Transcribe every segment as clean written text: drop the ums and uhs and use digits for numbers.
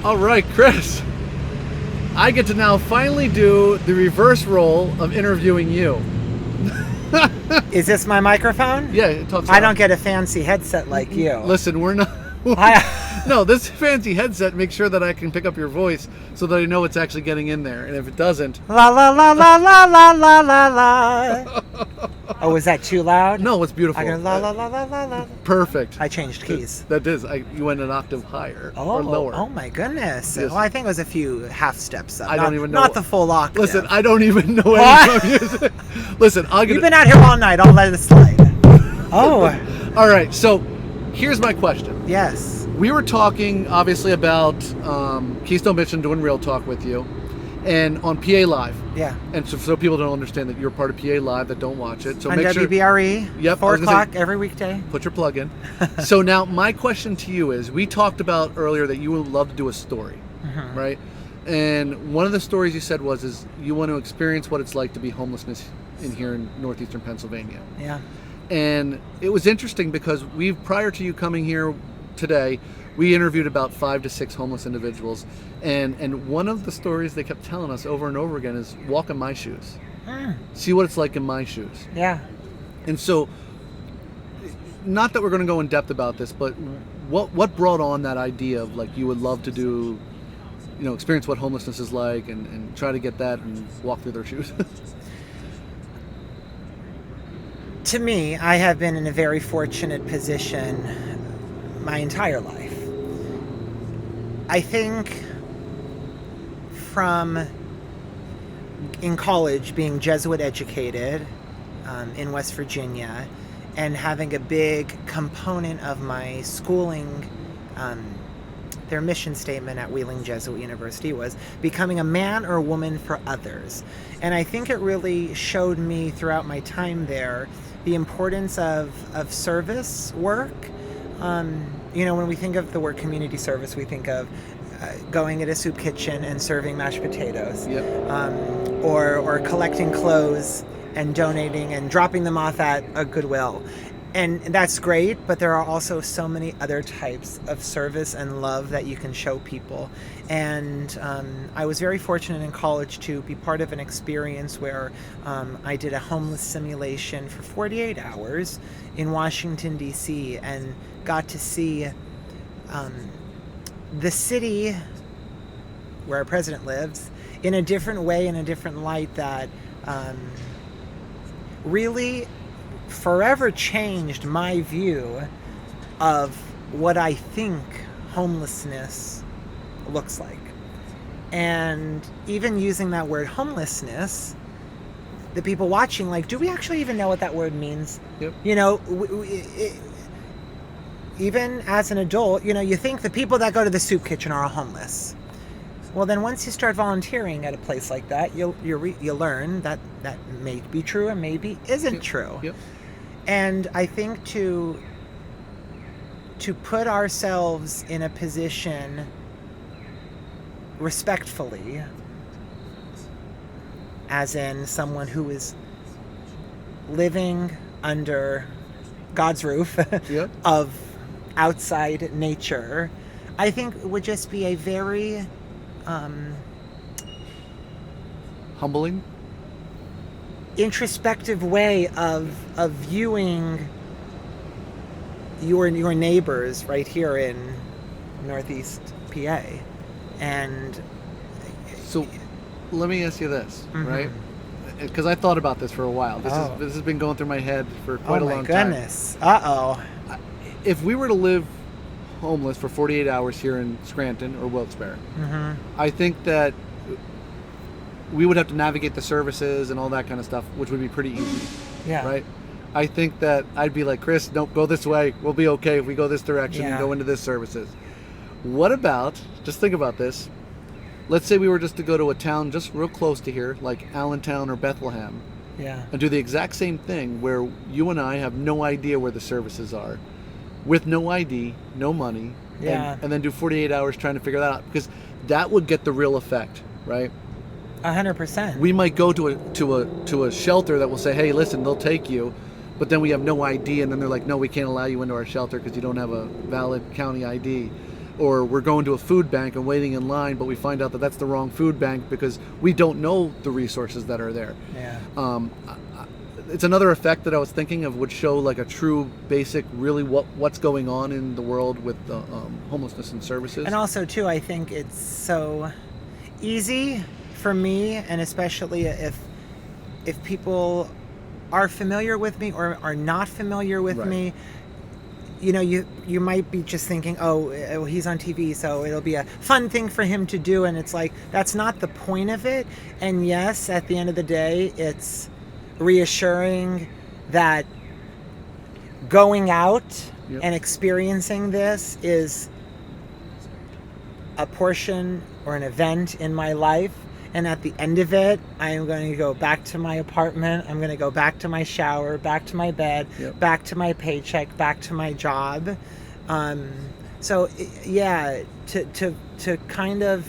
All right, Chris. I get to now finally do the reverse role of interviewing you. Is this my microphone? Yeah, it talks. I don't get a fancy headset like you. Listen, we're not. No, this fancy headset makes sure that I can pick up your voice so that I know it's actually getting in there. And if it doesn't... La la la la la la la la la. Oh, was that too loud? No, it's beautiful. I go la la la la la la. Perfect. I changed keys. That is. You went an octave higher or lower. Oh my goodness. Yes. Well, I think it was a few half steps up. I don't even know. Not the full octave. Listen, I don't even know any music. Listen, You've been out here all night. I'll let it slide. Oh. All right, so here's my question. Yes. We were talking, obviously, about Keystone Mission, doing Real Talk with you, and on PA Live. Yeah. And so people don't understand that you're part of PA Live that don't watch it. So on make WBRE, sure, yep, 4 o'clock every weekday. Put your plug in. So now my question to you is, we talked about earlier that you would love to do a story, right? And one of the stories you said is you want to experience what it's like to be homelessness here in northeastern Pennsylvania. Yeah. And it was interesting because prior to you coming here today, we interviewed about 5 to 6 homeless individuals, and one of the stories they kept telling us over and over again is walk in my shoes. See what it's like in my shoes. Yeah. And so, not that we're going to go in depth about this, but what brought on that idea of like you would love to do, experience what homelessness is like and try to get that and walk through their shoes? To me, I have been in a very fortunate position my entire life. I think in college, being Jesuit educated in West Virginia, and having a big component of my schooling, their mission statement at Wheeling Jesuit University was becoming a man or woman for others. And I think it really showed me throughout my time there the importance of service work. When we think of the word community service, we think of going at a soup kitchen and serving mashed potatoes, or collecting clothes and donating and dropping them off at a Goodwill. And that's great, but there are also so many other types of service and love that you can show people. And I was very fortunate in college to be part of an experience where I did a homeless simulation for 48 hours in Washington, D.C., and got to see the city where our president lives in a different way, in a different light that really forever changed my view of what I think homelessness looks like. And even using that word homelessness, the people watching, like, do we actually even know what that word means? Yep. Even as an adult, you think the people that go to the soup kitchen are homeless. Well, then once you start volunteering at a place like that, you learn that may be true and maybe isn't true. Yep. And I think to put ourselves in a position respectfully, as in someone who is living under God's roof of outside nature, I think would just be a very humbling, introspective way of viewing your neighbors right here in Northeast PA. And so let me ask you this, right? Because I thought about this for a while. This has been going through my head for quite a long time. Oh my goodness. Uh-oh. If we were to live homeless for 48 hours here in Scranton or Wilkes-Barre, I think that we would have to navigate the services and all that kind of stuff, which would be pretty easy. Yeah. Right? I think that I'd be like, Chris, nope, go this way. We'll be okay if we go this direction and go into this services. What about, just think about this, let's say we were just to go to a town just real close to here, like Allentown or Bethlehem, and do the exact same thing where you and I have no idea where the services are, with no ID, no money, and then do 48 hours trying to figure that out, because that would get the real effect, right? 100%. We might go to a shelter that will say, hey, listen, they'll take you, but then we have no ID, and then they're like, no, we can't allow you into our shelter because you don't have a valid county ID. or we're going to a food bank and waiting in line, but we find out that that's the wrong food bank because we don't know the resources that are there. Yeah. It's another effect that I was thinking of would show like a true basic, really what's going on in the world with homelessness and services. And also too, I think it's so easy for me, and especially if people are familiar with me or are not familiar with Right. me, you know, you might be just thinking, oh, he's on TV, so it'll be a fun thing for him to do, and it's like that's not the point of it. And yes, at the end of the day, it's reassuring that going out Yep. and experiencing this is a portion or an event in my life, and at the end of it, I am going to go back to my apartment, I'm going to go back to my shower, back to my bed, Yep. back to my paycheck, back to my job. So yeah, to kind of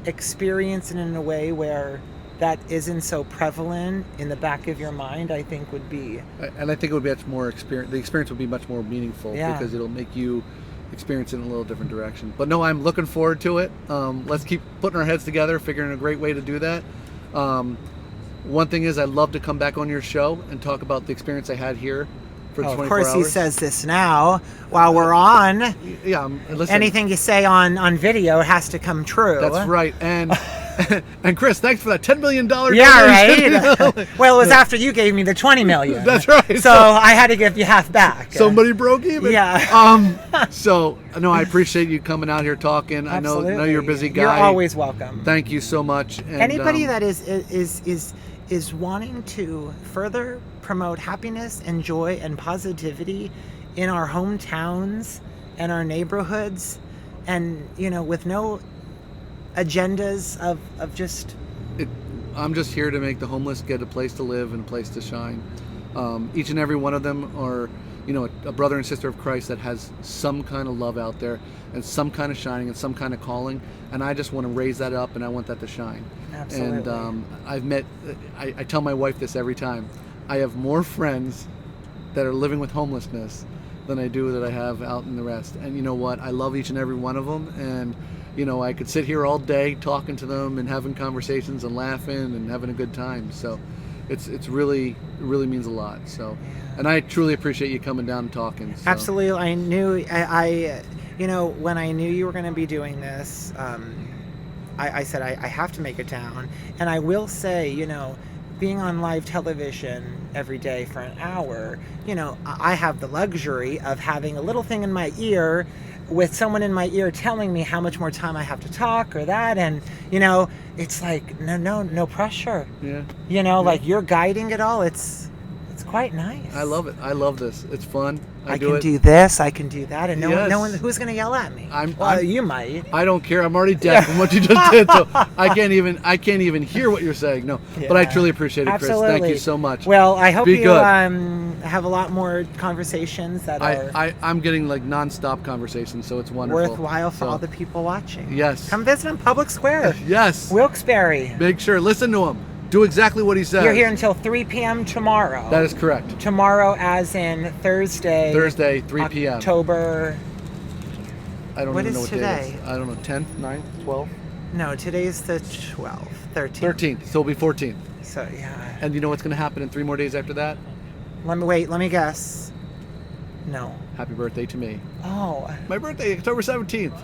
experience it in a way where that isn't so prevalent in the back of your mind, I think would be. And I think it would be much more experience. The experience would be much more meaningful Yeah. because it'll make you experience it in a little different direction. But no, I'm looking forward to it. Let's keep putting our heads together, figuring a great way to do that. One thing is, I'd love to come back on your show and talk about the experience I had here for the 24 Of course, hours. he says this now while we're on. Yeah, listen. Anything you say on video has to come true. That's right. And and Chris, thanks for that $10 million. Yeah, donation. right. Well, it was after you gave me the $20 million. That's right. So I had to give you half back. Somebody broke even. Yeah. So no, I appreciate you coming out here talking. Absolutely. I know you're a busy guy. You're always welcome. Thank you so much. And, Anybody that is wanting to further promote happiness and joy and positivity in our hometowns and our neighborhoods, and you know, with no agendas of just I'm just here to make the homeless get a place to live and a place to shine. Each and every one of them are, you know, a brother and sister of Christ that has some kind of love out there and some kind of shining and some kind of calling. And I just want to raise that up, and I want that to shine. Absolutely. And I tell my wife this every time. I have more friends that are living with homelessness than I do that I have out in the rest. And you know what? I love each and every one of them. And you know, I could sit here all day talking to them and having conversations and laughing and having a good time. So it really means a lot. So, and I truly appreciate you coming down and talking. So. Absolutely. I knew I you know, when I knew you were going to be doing this, I said I have to make it down. And I will say, you know, being on live television every day for an hour, you know, I have the luxury of having a little thing in my ear with someone in my ear telling me how much more time I have to talk or that. And, you know, it's like, no pressure. Yeah. You know, like you're guiding it all. It's quite nice. I love it. I love this. It's fun. I can do this, I can do that, and no Yes. one who's going to yell at me. I'm you might. I don't care. I'm already deaf from what you just did, so I can't even hear what you're saying. No, but I Yeah. truly appreciate it, Absolutely. Chris. Thank you so much. Well, I hope Be you good. have a lot more conversations that are I'm getting like non-stop conversations, so it's wonderful. worthwhile for So, all the people watching. Yes. Come visit him, Public Square, Yes. Wilkes-Barre. Make sure. Listen to him. Do exactly what he says. You're here until 3 p.m. tomorrow. That is correct. Tomorrow, as in Thursday. Thursday, 3 p.m. October. I don't What even know is what day it today? is. I don't know. 10th, 9th, 12th? No, today's the 12th, 13th. 13th. So it'll be 14th. So yeah. And you know what's going to happen in 3 more days after that? Let me guess. No. Happy birthday to me. Oh. My birthday, October 17th.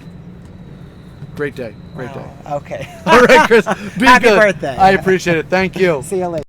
Great day. Great Wow. day. Okay. All right, Chris. Be Happy good. birthday. I appreciate it. Thank you. See you later.